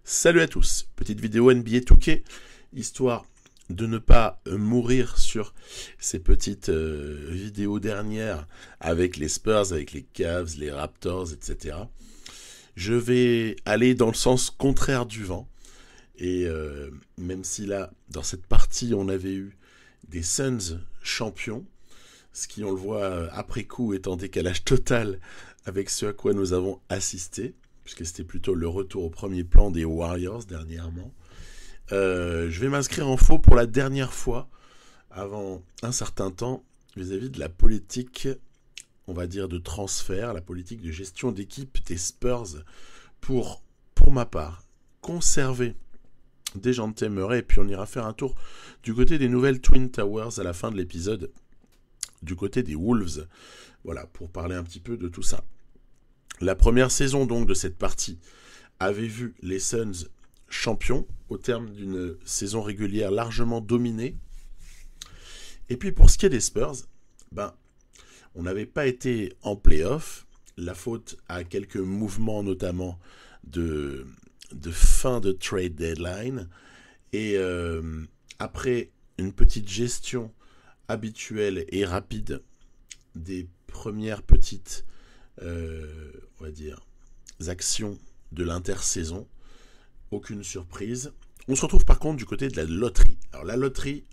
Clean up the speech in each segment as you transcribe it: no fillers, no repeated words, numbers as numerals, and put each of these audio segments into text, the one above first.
Salut à tous, petite vidéo NBA 2K, histoire de ne pas mourir sur ces petites vidéos dernières avec les Spurs, avec les Cavs, les Raptors, etc. Je vais aller dans le sens contraire du vent, et même si là, dans cette partie, on avait eu des Suns champions, ce qui, on le voit après coup, est en décalage total avec ce à quoi nous avons assisté, puisque c'était plutôt le retour au premier plan des Warriors dernièrement. Je vais m'inscrire en faux pour la dernière fois, avant un certain temps, vis-à-vis de la politique, on va dire, de transfert, la politique de gestion d'équipe des Spurs, pour ma part, conserver Dejounte Murray, et puis on ira faire un tour du côté des nouvelles Twin Towers à la fin de l'épisode, du côté des Wolves, voilà, pour parler un petit peu de tout ça. La première saison donc de cette partie avait vu les Suns champions au terme d'une saison régulière largement dominée. Et puis pour ce qui est des Spurs, on n'avait pas été en play-off, la faute à quelques mouvements notamment de fin de trade deadline, et après une petite gestion habituelle et rapide des premières petites on va dire actions de l'intersaison, aucune surprise. On se retrouve par contre du côté de la loterie. Alors la loterie,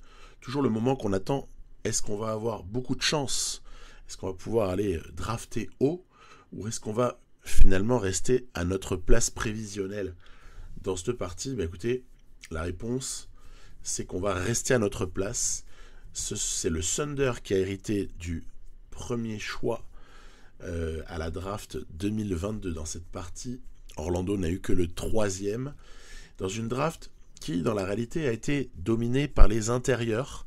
toujours le moment qu'on attend, est-ce qu'on va avoir beaucoup de chance? Est-ce qu'on va pouvoir aller drafter haut? Ou est-ce qu'on va finalement rester à notre place prévisionnelle dans cette partie? Écoutez, la réponse, c'est qu'on va rester à notre place. C'est le Thunder qui a hérité du premier choix à la draft 2022 dans cette partie. Orlando n'a eu que le 3e dans une draft qui, dans la réalité, a été dominée par les intérieurs,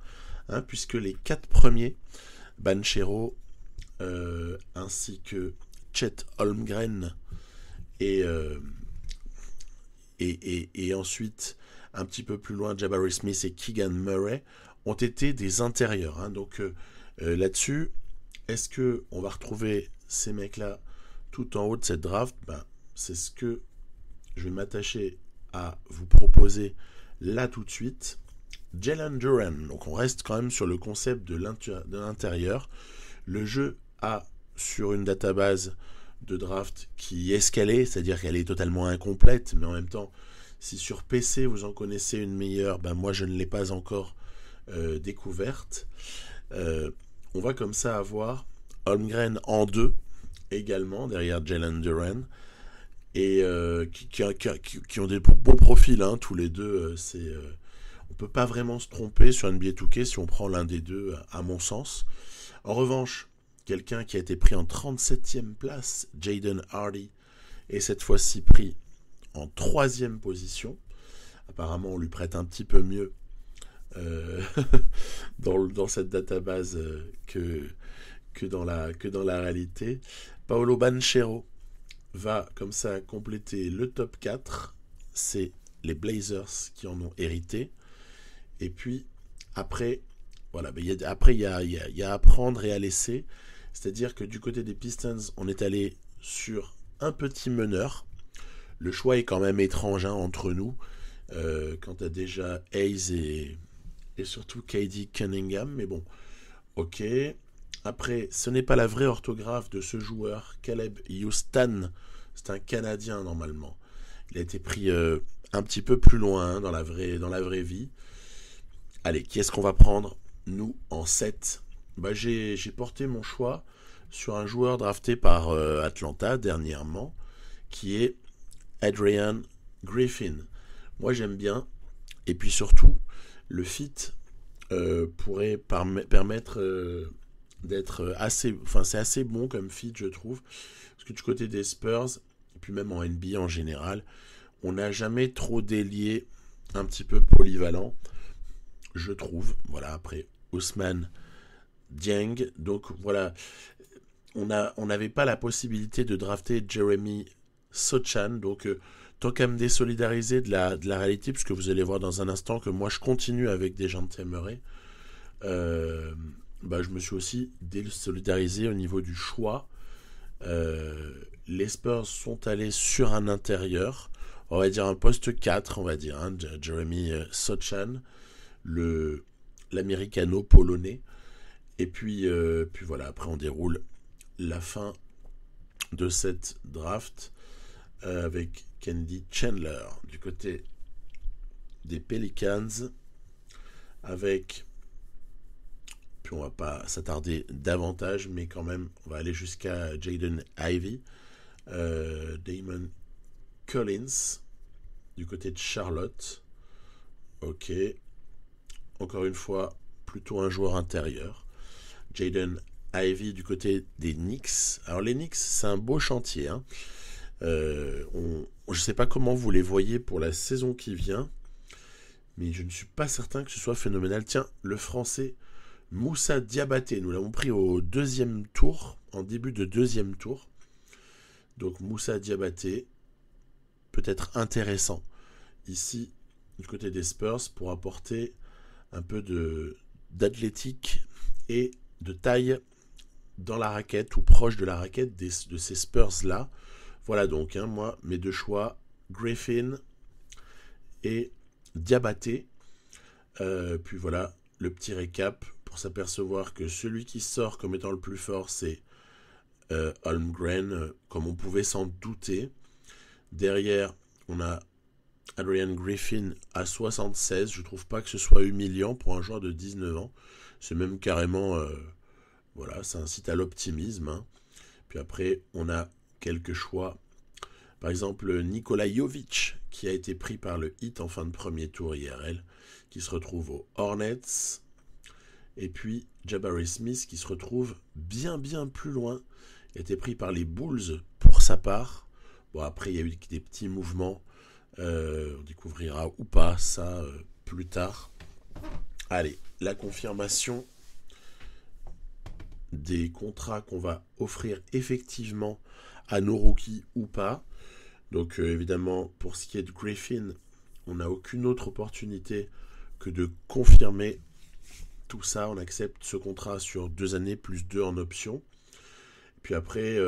puisque les 4 premiers, Banchero, ainsi que Chet Holmgren, et ensuite, un petit peu plus loin, Jabari Smith et Keegan Murray, ont été des intérieurs. Donc là-dessus, est-ce qu'on va retrouver ces mecs-là tout en haut de cette draft? C'est ce que je vais m'attacher à vous proposer là tout de suite. Jalen Duren, donc on reste quand même sur le concept de l'intérieur. Le jeu a sur une database de draft qui est escalée, c'est-à-dire qu'elle est totalement incomplète, mais en même temps, si sur PC vous en connaissez une meilleure, moi je ne l'ai pas encore découverte. On va comme ça avoir Holmgren en 2 également derrière Jalen Duren, et qui ont des bons profils, tous les deux. On peut pas vraiment se tromper sur NBA 2K si on prend l'un des deux, à mon sens. En revanche, quelqu'un qui a été pris en 37e place, Jaden Hardy, est cette fois-ci pris en 3e position. Apparemment, on lui prête un petit peu mieux dans cette database que dans la réalité. Paolo Banchero va comme ça compléter le top 4. C'est les Blazers qui en ont hérité. Et puis après, voilà, il y a à prendre et à laisser. C'est-à-dire que du côté des Pistons, on est allé sur un petit meneur. Le choix est quand même étrange entre nous. Quant à déjà Hayes et surtout KD Cunningham. Mais bon, ok. Après, ce n'est pas la vraie orthographe de ce joueur, Caleb Houston. C'est un Canadien normalement. Il a été pris un petit peu plus loin dans la vraie vie. Allez, qui est-ce qu'on va prendre, nous, en 7? J'ai porté mon choix sur un joueur drafté par Atlanta dernièrement, qui est Adrian Griffin. Moi, j'aime bien. Et puis surtout, le fit pourrait permettre d'être assez... Enfin, c'est assez bon comme fit, je trouve. Parce que du côté des Spurs, et puis même en NBA en général, on n'a jamais trop d'ailier un petit peu polyvalent, je trouve. Voilà, après Ousmane Dieng. Donc voilà, on n'avait pas la possibilité de drafter Jeremy Sochan. Donc tant qu'à me désolidariser de la réalité, puisque vous allez voir dans un instant que moi je continue avec Dejounte Murray, je me suis aussi désolidarisé au niveau du choix. Les Spurs sont allés sur un intérieur. on va dire un poste 4, on va dire, hein, Jeremy Sochan, l'américano-polonais. Et puis voilà, après on déroule la fin de cette draft avec Kennedy Chandler du côté des Pelicans, avec, puis on va pas s'attarder davantage, mais quand même on va aller jusqu'à Jaden Ivey, Damon Collins du côté de Charlotte. Ok, encore une fois plutôt un joueur intérieur. Jaden Ivey du côté des Knicks. Alors les Knicks, c'est un beau chantier, hein. Je ne sais pas comment vous les voyez pour la saison qui vient, mais je ne suis pas certain que ce soit phénoménal. Tiens, le français Moussa Diabaté, nous l'avons pris au deuxième tour, en début de deuxième tour. Donc Moussa Diabaté peut être intéressant ici du côté des Spurs pour apporter un peu d'athlétique et de taille dans la raquette ou proche de la raquette de ces Spurs-là. Voilà donc, hein, moi, mes deux choix, Griffin et Diabaté. Puis voilà, le petit récap pour s'apercevoir que celui qui sort comme étant le plus fort, c'est Holmgren, comme on pouvait s'en douter. Derrière, on a Adrian Griffin à 76. Je trouve pas que ce soit humiliant pour un joueur de 19 ans. C'est même carrément... voilà, ça incite à l'optimisme, hein. Puis après, on a quelques choix. Par exemple, Nikola Jovic, qui a été pris par le Heat en fin de premier tour IRL, qui se retrouve aux Hornets. Et puis, Jabari Smith, qui se retrouve bien plus loin. Il a été pris par les Bulls pour sa part. Bon, après, il y a eu des petits mouvements. On découvrira ou pas ça plus tard. Allez, la confirmation des contrats qu'on va offrir effectivement à nos rookies ou pas. Donc évidemment, pour ce qui est de Griffin, on n'a aucune autre opportunité que de confirmer tout ça. On accepte ce contrat sur 2 années plus 2 en option. Puis après,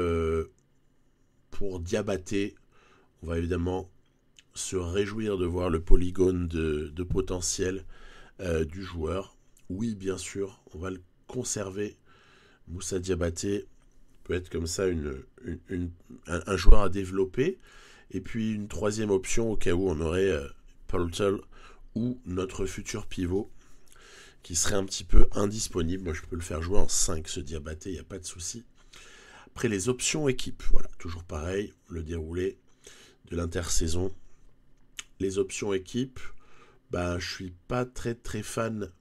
pour Diabaté, on va évidemment se réjouir de voir le polygone de potentiel du joueur. Oui, bien sûr, on va le conserver. Moussa Diabaté peut être comme ça un joueur à développer. Et puis une troisième option au cas où on aurait Poeltl ou notre futur pivot qui serait un petit peu indisponible. Moi, je peux le faire jouer en 5, ce Diabaté, il n'y a pas de souci. Après, les options équipes, voilà, toujours pareil, le déroulé de l'intersaison. Les options équipes, je suis pas très fan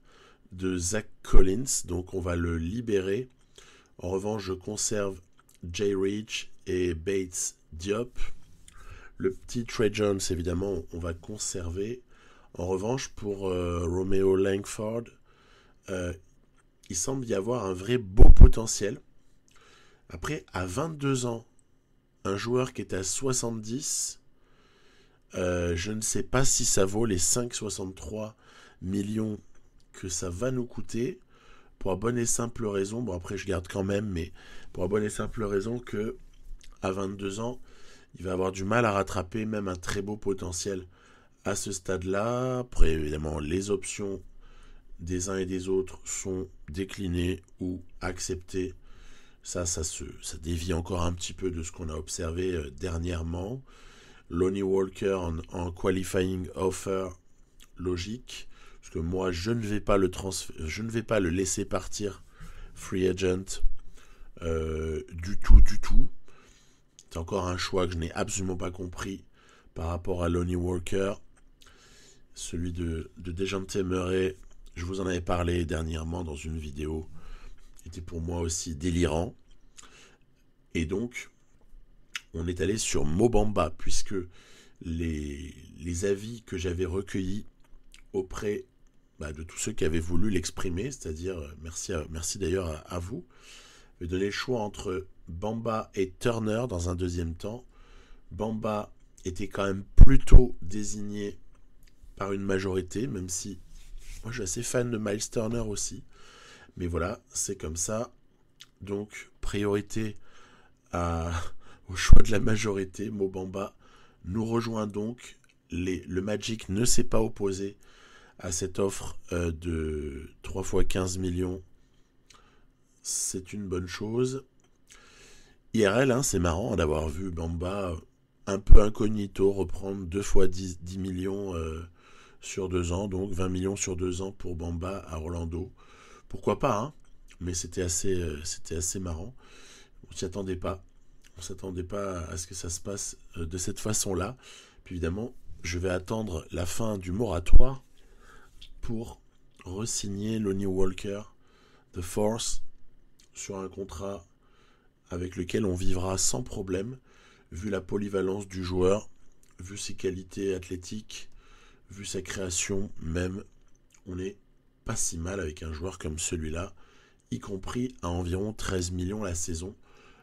de Zach Collins, donc on va le libérer. En revanche, je conserve Jay Rich et Bates Diop. Le petit Trey Jones, évidemment, on va conserver. En revanche, pour Romeo Langford, il semble y avoir un vrai beau potentiel. Après, à 22 ans, un joueur qui est à 70, je ne sais pas si ça vaut les 5,63 millions que ça va nous coûter. Pour la bonne et simple raison, bon après je garde quand même, mais pour la bonne et simple raison que à 22 ans, il va avoir du mal à rattraper même un très beau potentiel à ce stade-là. Après évidemment, les options des uns et des autres sont déclinées ou acceptées. Ça dévie encore un petit peu de ce qu'on a observé dernièrement. Lonnie Walker en qualifying offer, logique. Parce que moi, je ne vais pas le laisser partir free agent du tout. C'est encore un choix que je n'ai absolument pas compris par rapport à Lonnie Walker. Celui de Dejounte Murray, je vous en avais parlé dernièrement dans une vidéo, était pour moi aussi délirant. Et donc, on est allé sur Mo Bamba, puisque les avis que j'avais recueillis auprès de tous ceux qui avaient voulu l'exprimer, c'est-à-dire, merci d'ailleurs à vous, je vais donner le choix entre Bamba et Turner dans un deuxième temps. Bamba était quand même plutôt désigné par une majorité, même si moi je suis assez fan de Miles Turner aussi. Mais voilà, c'est comme ça. Donc, priorité au choix de la majorité. Mo Bamba nous rejoint donc. Le Magic ne s'est pas opposé à cette offre de 3 fois 15 millions. C'est une bonne chose. IRL, hein, c'est marrant d'avoir vu Bamba un peu incognito reprendre 2 fois 10 millions sur 2 ans, donc 20 millions sur 2 ans pour Bamba à Orlando. Pourquoi pas, hein, mais c'était assez marrant. On s'y attendait pas. On s'attendait pas à ce que ça se passe de cette façon-là. Puis évidemment, je vais attendre la fin du moratoire pour re-signer Lonnie Walker de Force sur un contrat avec lequel on vivra sans problème, vu la polyvalence du joueur, vu ses qualités athlétiques, vu sa création même. On n'est pas si mal avec un joueur comme celui-là, y compris à environ 13 millions la saison.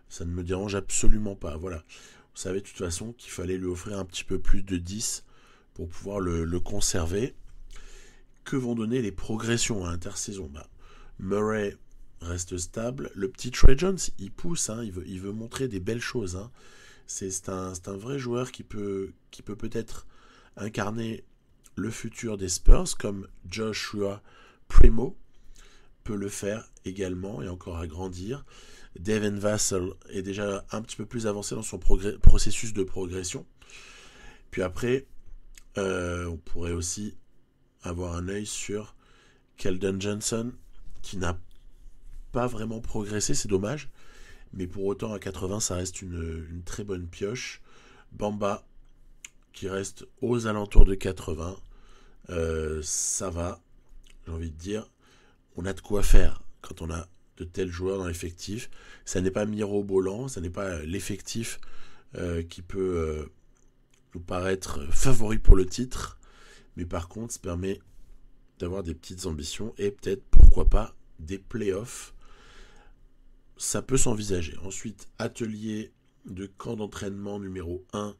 Ça ne me dérange absolument pas. Voilà. On savait de toute façon qu'il fallait lui offrir un petit peu plus de 10 pour pouvoir le conserver. Que vont donner les progressions à intersaison? Murray reste stable. Le petit Trey Jones, il pousse, hein, il veut montrer des belles choses. Hein. C'est un vrai joueur qui peut peut-être incarner le futur des Spurs, comme Joshua Primo peut le faire également et encore agrandir. Devin Vassell est déjà un petit peu plus avancé dans son processus de progression. Puis après, on pourrait aussi avoir un œil sur Keldon Johnson, qui n'a pas vraiment progressé, c'est dommage, mais pour autant à 80 ça reste une très bonne pioche. Bamba qui reste aux alentours de 80, ça va, j'ai envie de dire, on a de quoi faire quand on a de tels joueurs dans l'effectif. Ça n'est pas mirobolant, ça n'est pas l'effectif qui peut nous paraître favori pour le titre, mais par contre ça permet d'avoir des petites ambitions et peut-être, pourquoi pas, des playoffs. Ça peut s'envisager. Ensuite, atelier de camp d'entraînement numéro 1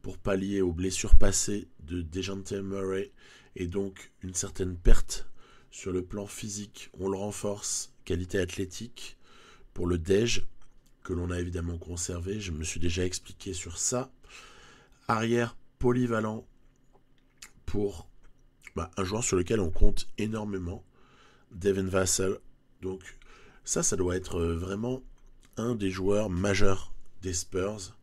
pour pallier aux blessures passées de DeJounte Murray et donc une certaine perte sur le plan physique. On le renforce, qualité athlétique pour le DEJ que l'on a évidemment conservé. Je me suis déjà expliqué sur ça. Arrière polyvalent pour un joueur sur lequel on compte énormément, Devin Vassell. Donc ça doit être vraiment un des joueurs majeurs des Spurs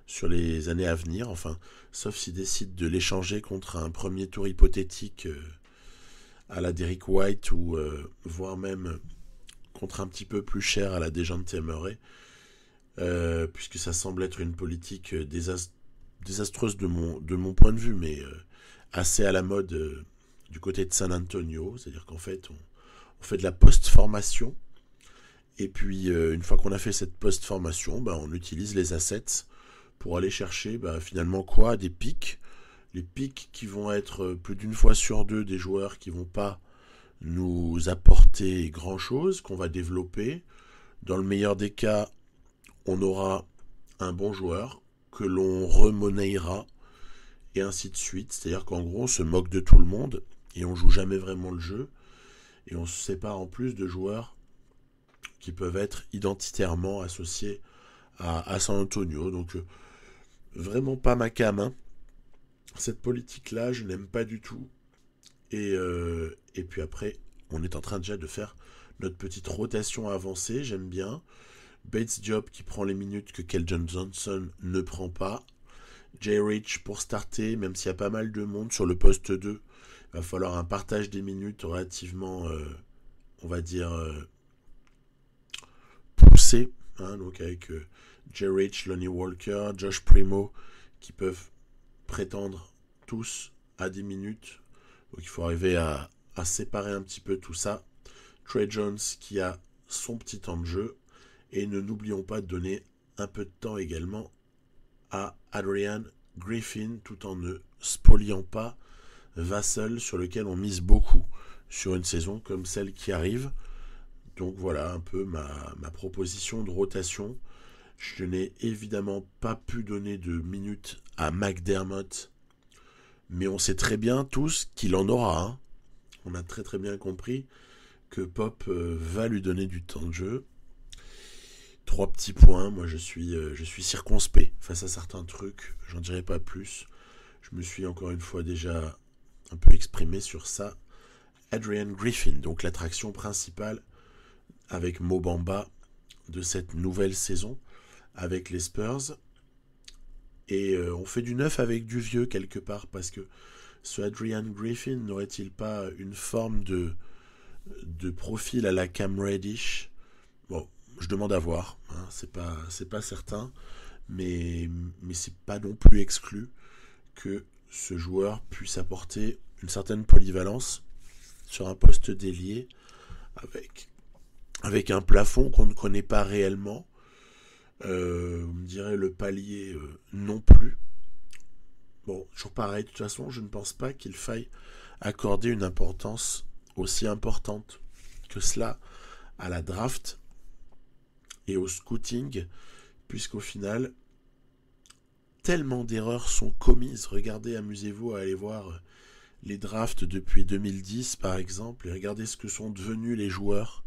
sur les années à venir, enfin, sauf s'ils décident de l'échanger contre un premier tour hypothétique à la Derrick White ou voire même contre un petit peu plus cher à la DeJounte Murray, puisque ça semble être une politique désastreuse de mon point de vue, mais assez à la mode du côté de San Antonio, c'est-à-dire qu'en fait on fait de la post-formation. Et puis, une fois qu'on a fait cette post-formation, on utilise les assets pour aller chercher finalement quoi? Des pics. Les pics qui vont être plus d'une fois sur deux des joueurs qui vont pas nous apporter grand-chose, qu'on va développer. Dans le meilleur des cas, on aura un bon joueur que l'on remonnayera et ainsi de suite. C'est-à-dire qu'en gros, on se moque de tout le monde et on joue jamais vraiment le jeu. Et on se sépare en plus de joueurs qui peuvent être identitairement associés à San Antonio. Donc vraiment pas ma cam. Hein. Cette politique-là, je n'aime pas du tout. Et puis après, on est en train déjà de faire notre petite rotation avancée. J'aime bien. Bates Diop qui prend les minutes que Keldon Johnson ne prend pas. Jay Rich pour starter, même s'il y a pas mal de monde sur le poste 2. Il va falloir un partage des minutes relativement, on va dire, poussé. Hein, donc avec Jay Rich, Lonnie Walker, Josh Primo, qui peuvent prétendre tous à 10 minutes. Donc il faut arriver à séparer un petit peu tout ça. Trey Jones qui a son petit temps de jeu. Et ne n'oublions pas de donner un peu de temps également à Adrian Griffin, tout en ne spoliant pas Vassell, sur lequel on mise beaucoup sur une saison comme celle qui arrive. Donc voilà un peu ma proposition de rotation. Je n'ai évidemment pas pu donner de minutes à McDermott, mais on sait très bien tous qu'il en aura. Hein. On a très très bien compris que Pop va lui donner du temps de jeu. 3 petits points. Moi, je suis circonspect face à certains trucs. J'en dirai pas plus. Je me suis encore une fois déjà un peu exprimé sur ça. Adrian Griffin, donc l'attraction principale avec Mo Bamba de cette nouvelle saison avec les Spurs. Et on fait du neuf avec du vieux quelque part, parce que ce Adrian Griffin n'aurait-il pas une forme de profil à la Cam Reddish? Bon, je demande à voir, hein, c'est pas certain, mais c'est pas non plus exclu que ce joueur puisse apporter une certaine polyvalence sur un poste d'ailier avec un plafond qu'on ne connaît pas réellement. Vous me direz le palier non plus. Bon, toujours pareil, de toute façon, je ne pense pas qu'il faille accorder une importance aussi importante que cela à la draft et au scouting, puisqu'au final, tellement d'erreurs sont commises. Regardez, amusez-vous à aller voir les drafts depuis 2010, par exemple, et regardez ce que sont devenus les joueurs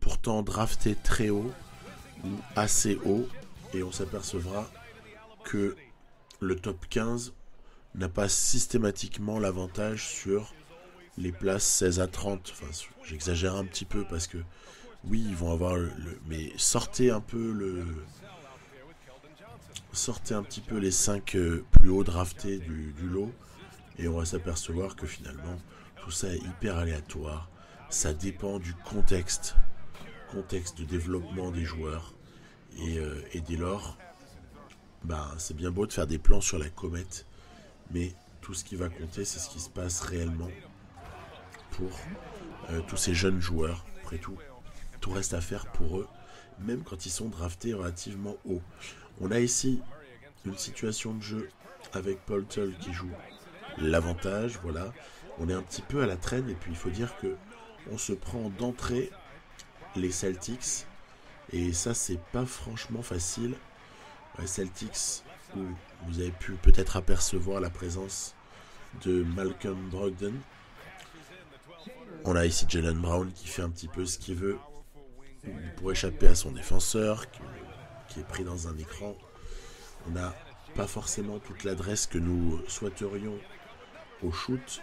pourtant draftés très haut ou assez haut, et on s'apercevra que le top 15 n'a pas systématiquement l'avantage sur les places 16 à 30. Enfin, j'exagère un petit peu parce que oui, ils vont avoir mais sortez un petit peu les 5 plus hauts draftés du lot, et on va s'apercevoir que finalement tout ça est hyper aléatoire. Ça dépend du contexte de développement des joueurs, et dès lors, c'est bien beau de faire des plans sur la comète, mais tout ce qui va compter, c'est ce qui se passe réellement pour tous ces jeunes joueurs. Après tout reste à faire pour eux, même quand ils sont draftés relativement haut. On a ici une situation de jeu avec Poltel qui joue l'avantage, voilà. On est un petit peu à la traîne, et puis il faut dire que on se prend d'entrée les Celtics, et ça c'est pas franchement facile. Les Celtics, où vous avez pu peut-être apercevoir la présence de Malcolm Brogdon. On a ici Jaylen Brown qui fait un petit peu ce qu'il veut pour échapper à son défenseur, qui est pris dans un écran. On n'a pas forcément toute l'adresse que nous souhaiterions au shoot,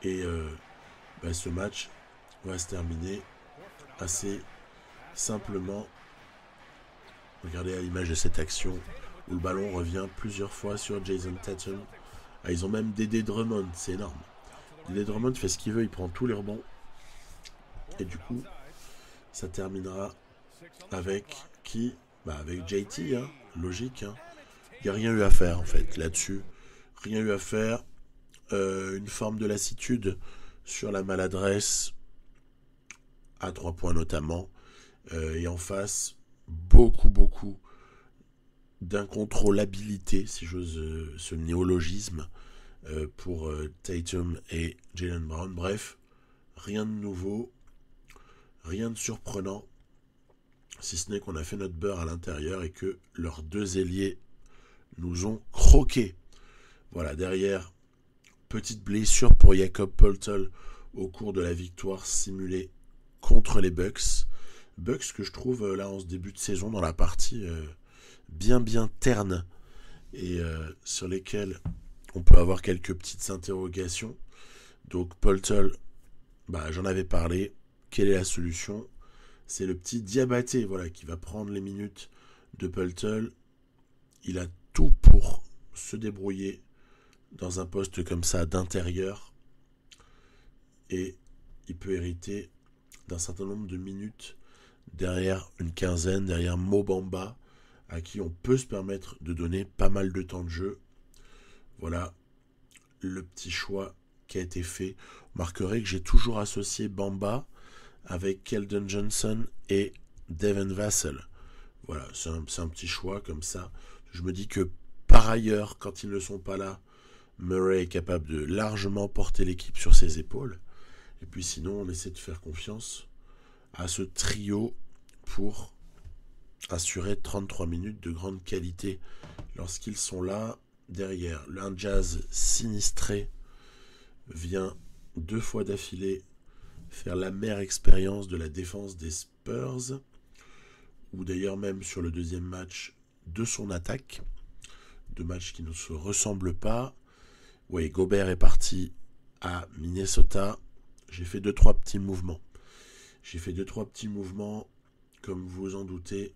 et ce match va se terminer assez simplement. Regardez à l'image de cette action où le ballon revient plusieurs fois sur Jason Tatum. Ils ont même Dédé Drummond, c'est énorme. Dédé Drummond fait ce qu'il veut, il prend tous les rebonds. Et du coup, ça terminera avec qui? Avec JT, hein, logique. Hein. Il n'y a rien eu à faire en fait là-dessus. Rien eu à faire. Une forme de lassitude sur la maladresse, à 3 points notamment. Et en face, beaucoup d'incontrôlabilité, si j'ose ce néologisme, pour Tatum et Jaylen Brown. Bref, rien de nouveau, rien de surprenant, si ce n'est qu'on a fait notre beurre à l'intérieur et que leurs 2 ailiers nous ont croqués. Voilà, derrière, petite blessure pour Jakob Poeltl au cours de la victoire simulée contre les Bucks. Bucks que je trouve là en ce début de saison dans la partie bien terne, et sur lesquels on peut avoir quelques petites interrogations. Donc Poeltl, j'en avais parlé. Quelle est la solution? C'est le petit Diabaté, voilà, qui va prendre les minutes de Poeltl. Il a tout pour se débrouiller dans un poste comme ça d'intérieur, et il peut hériter d'un certain nombre de minutes derrière une quinzaine, derrière Mo Bamba, à qui on peut se permettre de donner pas mal de temps de jeu. Voilà le petit choix qui a été fait. Vous remarquerez que j'ai toujours associé Bamba avec Keldon Johnson et Devin Vassell. Voilà, c'est un petit choix comme ça. Je me dis que par ailleurs, quand ils ne sont pas là, Murray est capable de largement porter l'équipe sur ses épaules. Et puis sinon, on essaie de faire confiance à ce trio pour assurer 33 minutes de grande qualité lorsqu'ils sont là. Derrière, un Jazz sinistré vient 2 fois d'affilée faire l'amère expérience de la défense des Spurs, ou d'ailleurs même sur le deuxième match de son attaque. Deux matchs qui ne se ressemblent pas. Oui, Gobert est parti à Minnesota. J'ai fait 2-3 petits mouvements. Comme vous en doutez.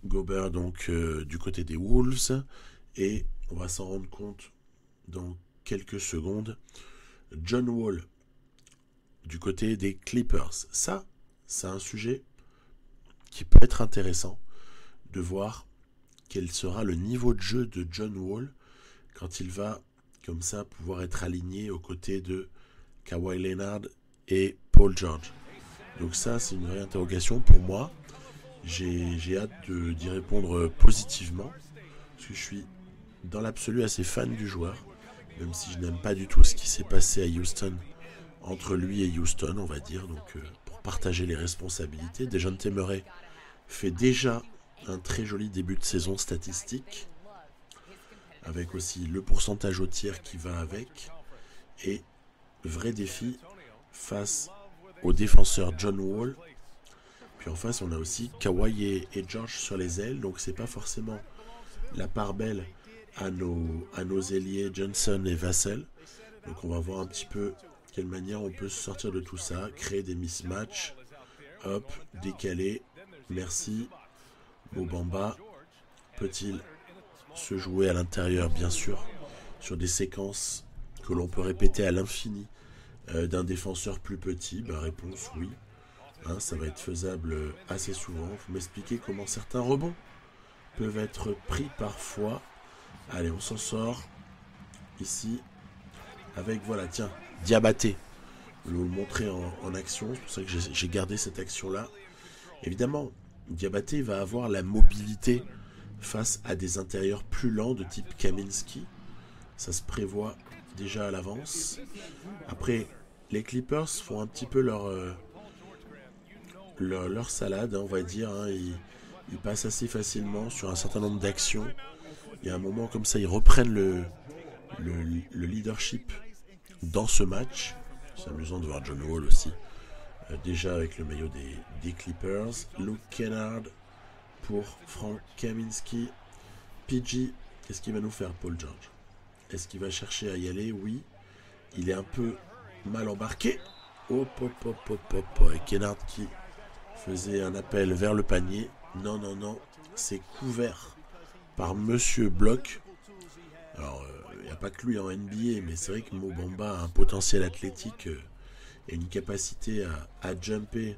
Gobert donc du côté des Wolves. Et on va s'en rendre compte dans quelques secondes. John Wall du côté des Clippers. Ça, c'est un sujet qui peut être intéressant de voir quel sera le niveau de jeu de John Wall quand il va comme ça pouvoir être aligné aux côtés de Kawhi Leonard et Paul George. Donc ça, c'est une vraie interrogation pour moi. J'ai hâte d'y répondre positivement, parce que je suis dans l'absolu assez fan du joueur, même si je n'aime pas du tout ce qui s'est passé à Houston, entre lui et Houston, on va dire. Donc pour partager les responsabilités, Dejounte Murray fait déjà un très joli début de saison statistique, avec aussi le pourcentage au tir qui va avec, et vrai défi face au défenseur John Wall. Puis en face on a aussi Kawhi et George sur les ailes, donc c'est pas forcément la part belle à nos ailiers Johnson et Vassell. Donc on va voir un petit peu quelle manière on peut se sortir de tout ça, créer des mismatchs, hop, décaler, merci. Mo Bamba peut-il se jouer à l'intérieur, bien sûr, sur des séquences que l'on peut répéter à l'infini d'un défenseur plus petit? Réponse oui. Ça va être faisable assez souvent. Il faut m'expliquer comment certains rebonds peuvent être pris parfois. Allez, on s'en sort ici avec, voilà, tiens, Diabaté. Je vais vous le montrer en action. C'est pour ça que j'ai gardé cette action-là. Évidemment, Diabaté va avoir la mobilité face à des intérieurs plus lents de type Kaminsky. Ça se prévoit déjà à l'avance. Après, les Clippers font un petit peu leur salade, on va dire. Ils passent assez facilement sur un certain nombre d'actions. Il y a un moment comme ça, ils reprennent le leadership dans ce match. C'est amusant de voir John Wall aussi. Déjà avec le maillot des Clippers. Luke Kennard pour Frank Kaminsky. PG, qu'est-ce qu'il va nous faire, Paul George? Est-ce qu'il va chercher à y aller? Oui. Il est un peu mal embarqué. Hop. Et Kennard qui faisait un appel vers le panier. Non. C'est couvert par Monsieur Bloch. Alors, il n'y a pas que lui en NBA, mais c'est vrai que Mo Bamba a un potentiel athlétique et une capacité à jumper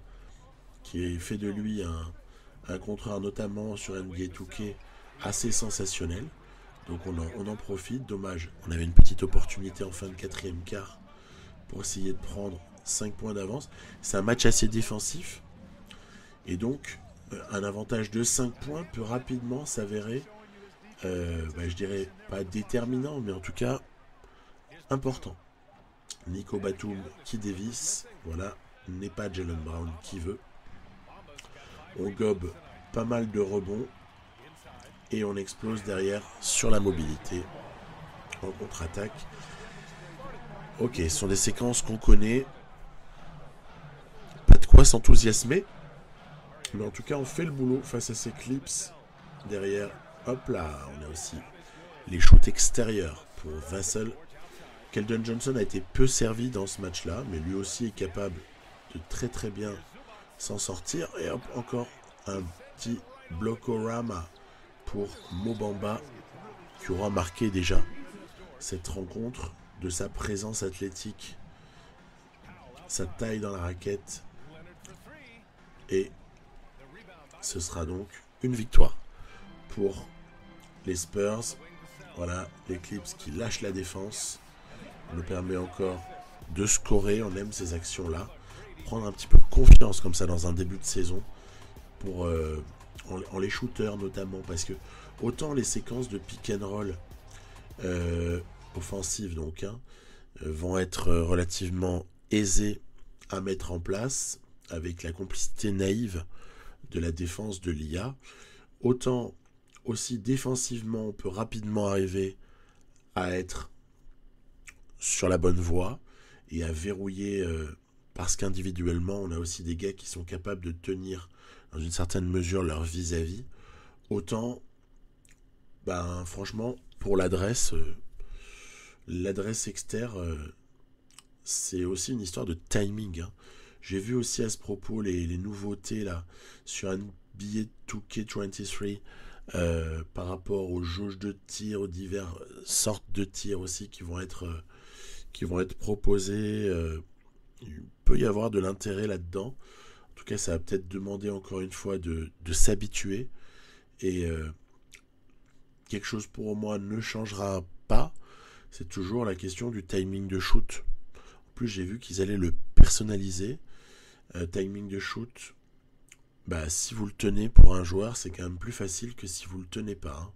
qui fait de lui un contreur, notamment sur NBA 2K, assez sensationnel. Donc on en profite. Dommage, on avait une petite opportunité en fin de quatrième quart pour essayer de prendre 5 points d'avance. C'est un match assez défensif. Et donc, un avantage de 5 points peut rapidement s'avérer, je dirais pas déterminant, mais en tout cas important. Nico Batum qui dévisse, voilà, n'est pas Jaylen Brown qui veut. On gobe pas mal de rebonds et on explose derrière sur la mobilité en contre-attaque. Ok, ce sont des séquences qu'on connaît. Pas de quoi s'enthousiasmer. Mais en tout cas, on fait le boulot face à ces Clips. Derrière, hop là, on a aussi les shoots extérieurs pour Vassell. Keldon Johnson a été peu servi dans ce match-là, mais lui aussi est capable de très très bien s'en sortir. Et hop, encore un petit blocorama pour Mo Bamba, qui aura marqué déjà cette rencontre de sa présence athlétique, sa taille dans la raquette. Et ce sera donc une victoire pour les Spurs. Voilà, les Clips qui lâchent la défense. On nous permet encore de scorer. On aime ces actions-là. Prendre un petit peu de confiance comme ça dans un début de saison pour en les shooters notamment, parce que autant les séquences de pick and roll offensives donc vont être relativement aisées à mettre en place avec la complicité naïve de la défense de l'IA, autant aussi défensivement on peut rapidement arriver à être sur la bonne voie et à verrouiller, parce qu'individuellement, on a aussi des gars qui sont capables de tenir dans une certaine mesure leur vis-à-vis. Autant, ben, franchement, pour l'adresse externe, c'est aussi une histoire de timing, hein. J'ai vu aussi à ce propos les nouveautés là sur NBA 2K23 par rapport aux jauges de tir, aux diverses sortes de tirs aussi qui vont être proposés. Il peut y avoir de l'intérêt là-dedans. En tout cas, ça va peut-être demander encore une fois de s'habituer. Et quelque chose pour moi ne changera pas. C'est toujours la question du timing de shoot. En plus, j'ai vu qu'ils allaient le personnaliser. Timing de shoot, bah, si vous le tenez pour un joueur, c'est quand même plus facile que si vous le tenez pas, hein.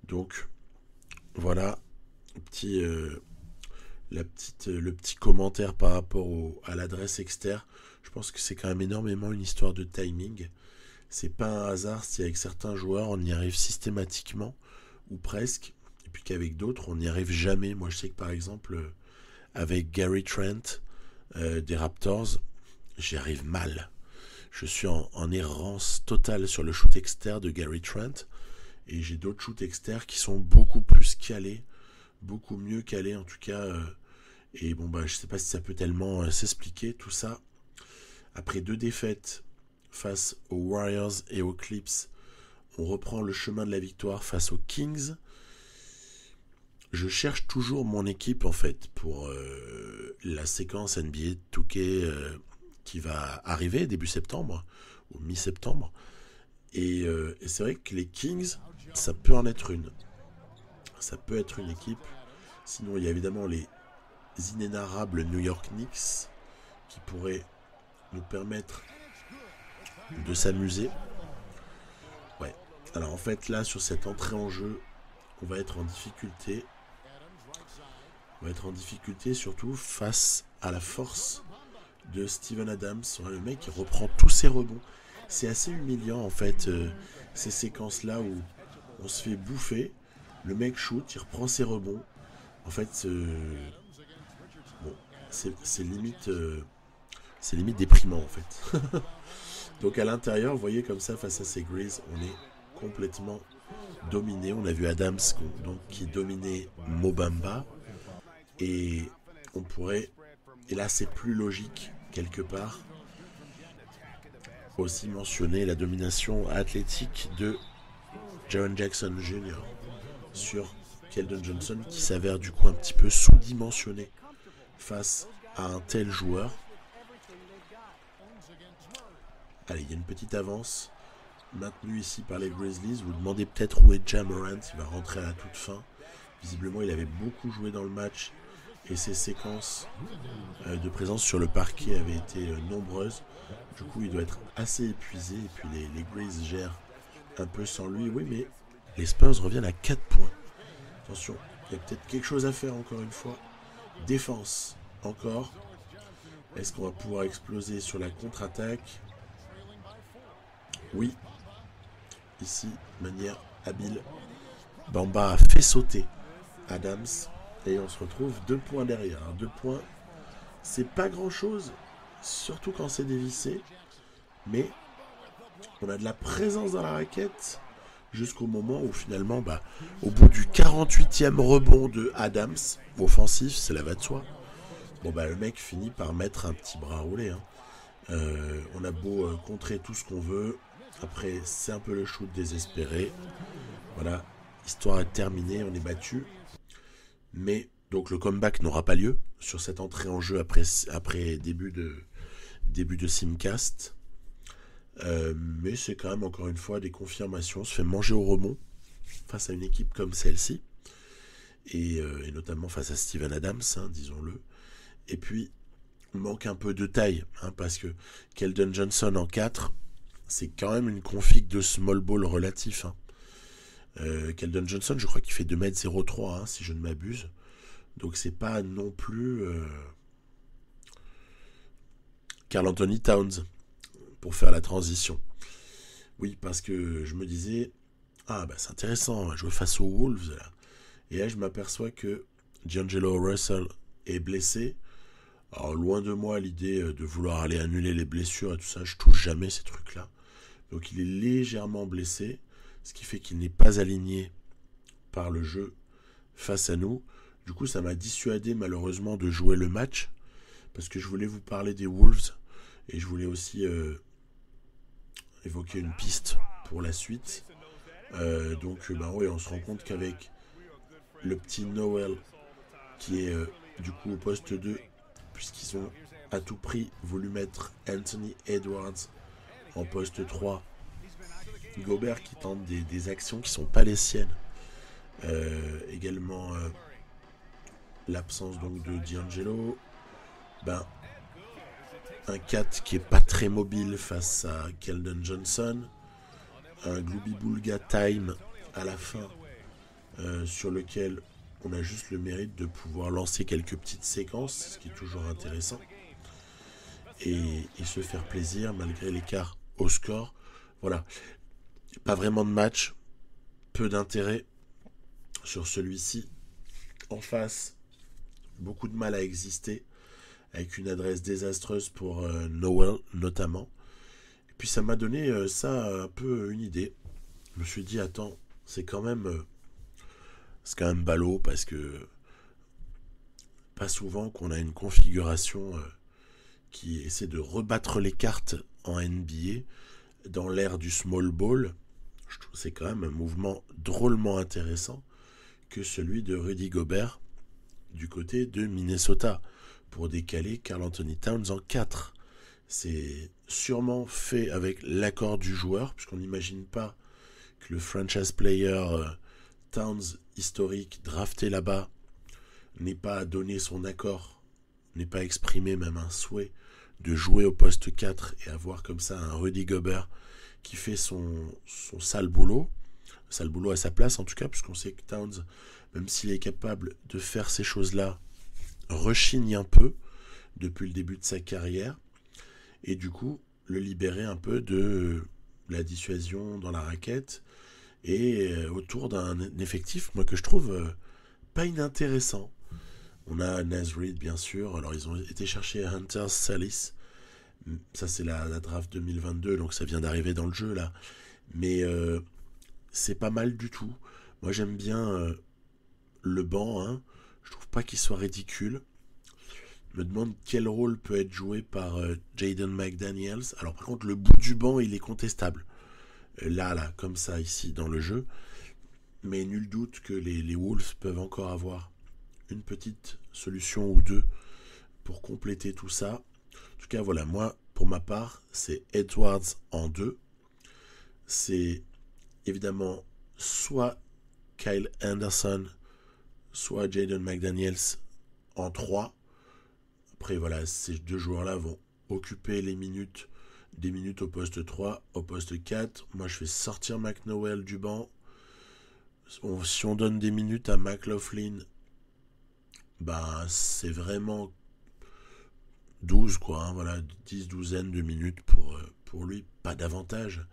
Donc, voilà, le petit commentaire par rapport à l'adresse externe. Je pense que c'est quand même énormément une histoire de timing. C'est pas un hasard si avec certains joueurs on y arrive systématiquement ou presque, et puis qu'avec d'autres on n'y arrive jamais. Moi je sais que par exemple avec Gary Trent des Raptors, j'y arrive mal. Je suis en errance totale sur le shoot externe de Gary Trent, et j'ai d'autres shoots externes qui sont beaucoup plus calés, beaucoup mieux calés en tout cas. Et bon bah je sais pas si ça peut tellement s'expliquer tout ça. Après 2 défaites face aux Warriors et aux Clips, on reprend le chemin de la victoire face aux Kings. Je cherche toujours mon équipe en fait pour la séquence NBA 2K qui va arriver début septembre ou mi-septembre. Et c'est vrai que les Kings, ça peut en être une. Ça peut être une équipe. Sinon, il y a évidemment les inénarrables New York Knicks qui pourraient nous permettre de s'amuser. Ouais. Alors en fait, là, sur cette entrée en jeu, on va être en difficulté. On va être en difficulté surtout face à la force de Steven Adams. Le mec qui reprend tous ses rebonds. C'est assez humiliant en fait, ces séquences-là où on se fait bouffer. Le mec shoot, il reprend ses rebonds. En fait, bon, c'est limite déprimant en fait. Donc à l'intérieur, vous voyez comme ça, face à ces Grizzlies, on est complètement dominé. On a vu Adams qui dominait Mobamba. Et on pourrait, et là c'est plus logique quelque part, aussi mentionner la domination athlétique de Jaren Jackson Jr. sur Keldon Johnson, qui s'avère du coup un petit peu sous-dimensionné face à un tel joueur. Allez, il y a une petite avance maintenue ici par les Grizzlies. Vous demandez peut-être où est Ja Morant, il va rentrer à la toute fin. Visiblement, il avait beaucoup joué dans le match et ses séquences de présence sur le parquet avaient été nombreuses. Du coup, il doit être assez épuisé. Et puis les Grizzlies gèrent un peu sans lui. Oui, mais les Spurs reviennent à 4 points. Attention, il y a peut-être quelque chose à faire encore une fois. Défense, encore. Est-ce qu'on va pouvoir exploser sur la contre-attaque? Oui. Ici, de manière habile. Bamba a fait sauter Adams. Et on se retrouve 2 points derrière. 2 points, c'est pas grand-chose, surtout quand c'est dévissé. Mais on a de la présence dans la raquette jusqu'au moment où finalement, au bout du 48e rebond de Adams, offensif, c'est la va de soi. Bon le mec finit par mettre un petit bras roulé, hein. On a beau contrer tout ce qu'on veut. Après, c'est un peu le shoot désespéré. Voilà, l'histoire est terminée, on est battu. Mais donc le comeback n'aura pas lieu sur cette entrée en jeu après début de simcast. Mais c'est quand même encore une fois des confirmations. On se fait manger au rebond face à une équipe comme celle-ci. Et notamment face à Steven Adams, hein, disons-le. Et puis, il manque un peu de taille, hein, parce que Keldon Johnson en 4, c'est quand même une config de small ball relatif, hein. Keldon Johnson, je crois qu'il fait 2m03, hein, si je ne m'abuse. Donc c'est pas non plus Karl Anthony Towns pour faire la transition. Oui, parce que je me disais, c'est intéressant, on va jouer face aux Wolves là. Et là je m'aperçois que D'Angelo Russell est blessé. Alors loin de moi l'idée de vouloir aller annuler les blessures et tout ça, je touche jamais ces trucs-là. Donc il est légèrement blessé, ce qui fait qu'il n'est pas aligné par le jeu face à nous. Du coup, ça m'a dissuadé malheureusement de jouer le match, parce que je voulais vous parler des Wolves, et je voulais aussi évoquer une piste pour la suite. Oui, on se rend compte qu'avec le petit Noel, qui est du coup au poste 2, puisqu'ils ont à tout prix voulu mettre Anthony Edwards en poste 3, Gobert qui tente des actions qui sont pas les siennes. Également l'absence donc de D'Angelo. Un 4 qui est pas très mobile face à Keldon Johnson. Un Glooby Boulga time à la fin sur lequel on a juste le mérite de pouvoir lancer quelques petites séquences, ce qui est toujours intéressant. Et se faire plaisir malgré l'écart au score. Voilà. Pas vraiment de match. Peu d'intérêt sur celui-ci. En face, beaucoup de mal à exister, avec une adresse désastreuse pour Noel notamment. Et puis ça m'a donné ça un peu une idée. Je me suis dit, attends, c'est quand même ballot, parce que pas souvent qu'on a une configuration qui essaie de rebattre les cartes en NBA dans l'ère du small ball. Je trouve que c'est quand même un mouvement drôlement intéressant que celui de Rudy Gobert du côté de Minnesota pour décaler Karl Anthony Towns en 4. C'est sûrement fait avec l'accord du joueur, puisqu'on n'imagine pas que le franchise player Towns historique drafté là-bas n'ait pas donné son accord, n'ait pas exprimé même un souhait de jouer au poste 4 et avoir comme ça un Rudy Gobert qui fait son sale boulot à sa place en tout cas, puisqu'on sait que Towns, même s'il est capable de faire ces choses-là, rechigne un peu depuis le début de sa carrière, et du coup le libérer un peu de la dissuasion dans la raquette et autour d'un effectif, moi, que je trouve pas inintéressant. On a Naz Reid, bien sûr. Alors ils ont été chercher Hunter Salis, ça c'est la draft 2022, donc ça vient d'arriver dans le jeu là, mais c'est pas mal du tout. Moi j'aime bien le banc, hein. Je trouve pas qu'il soit ridicule. Je me demande quel rôle peut être joué par Jaden McDaniels. Alors par contre le bout du banc il est contestable. Là, comme ça ici dans le jeu. Mais nul doute que les Wolves peuvent encore avoir une petite solution ou deux pour compléter tout ça. En tout cas voilà, moi pour ma part c'est Edwards en 2. C'est évidemment soit Kyle Anderson, soit Jaden McDaniels en 3. Après voilà, ces deux joueurs-là vont occuper des minutes au poste 3, au poste 4. Moi je fais sortir McNowell du banc. Si on donne des minutes à McLaughlin, c'est vraiment 12 quoi, hein, voilà, 10 douzaine de minutes pour lui, pas davantage.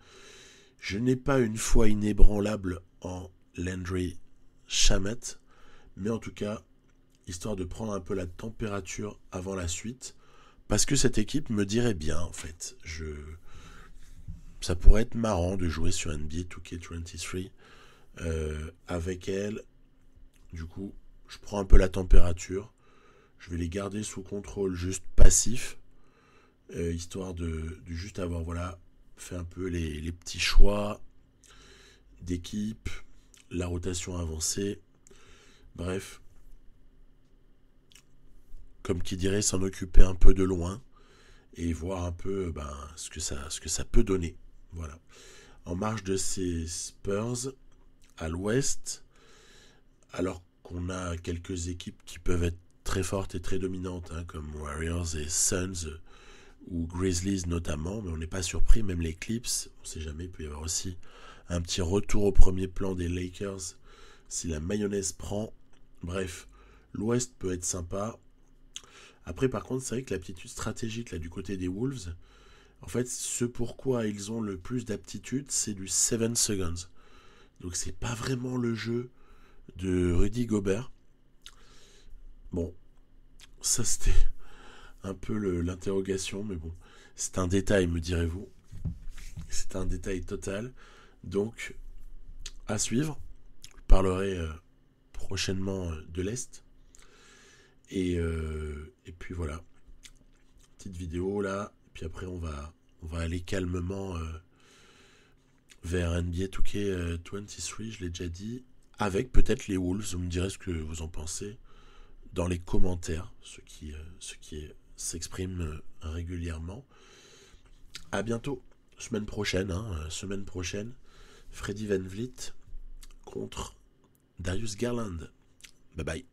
Je n'ai pas une foi inébranlable en Landry Shamet, mais en tout cas, histoire de prendre un peu la température avant la suite, parce que cette équipe me dirait bien en fait. Ça pourrait être marrant de jouer sur NBA 2K23 avec elle. Du coup, je prends un peu la température. Je vais les garder sous contrôle juste passif, histoire de juste avoir fait un peu les petits choix d'équipe, la rotation avancée. Bref, comme qui dirait, s'en occuper un peu de loin et voir un peu ce que ça peut donner. Voilà. En marge de ces Spurs, à l'ouest, alors qu'on a quelques équipes qui peuvent être très fortes et très dominantes, hein, comme Warriors et Suns ou Grizzlies notamment, mais on n'est pas surpris, même les Clips, on ne sait jamais, il peut y avoir aussi un petit retour au premier plan des Lakers si la mayonnaise prend. Bref, l'ouest peut être sympa. Après par contre, c'est vrai que l'aptitude stratégique là du côté des Wolves, en fait, ce pourquoi ils ont le plus d'aptitude, c'est du 7 seconds. Donc c'est pas vraiment le jeu de Rudy Gobert. Bon, ça c'était un peu l'interrogation, mais bon, c'est un détail, me direz-vous. C'est un détail total. Donc, à suivre. Je parlerai prochainement de l'Est. Et puis voilà. Petite vidéo là. Et puis après, on va aller calmement vers NBA 2K23, je l'ai déjà dit. Avec peut-être les Wolves. Vous me direz ce que vous en pensez dans les commentaires. Ceux qui s'expriment régulièrement. À bientôt. Semaine prochaine. Semaine prochaine. Freddy VanVleet contre Darius Garland. Bye bye.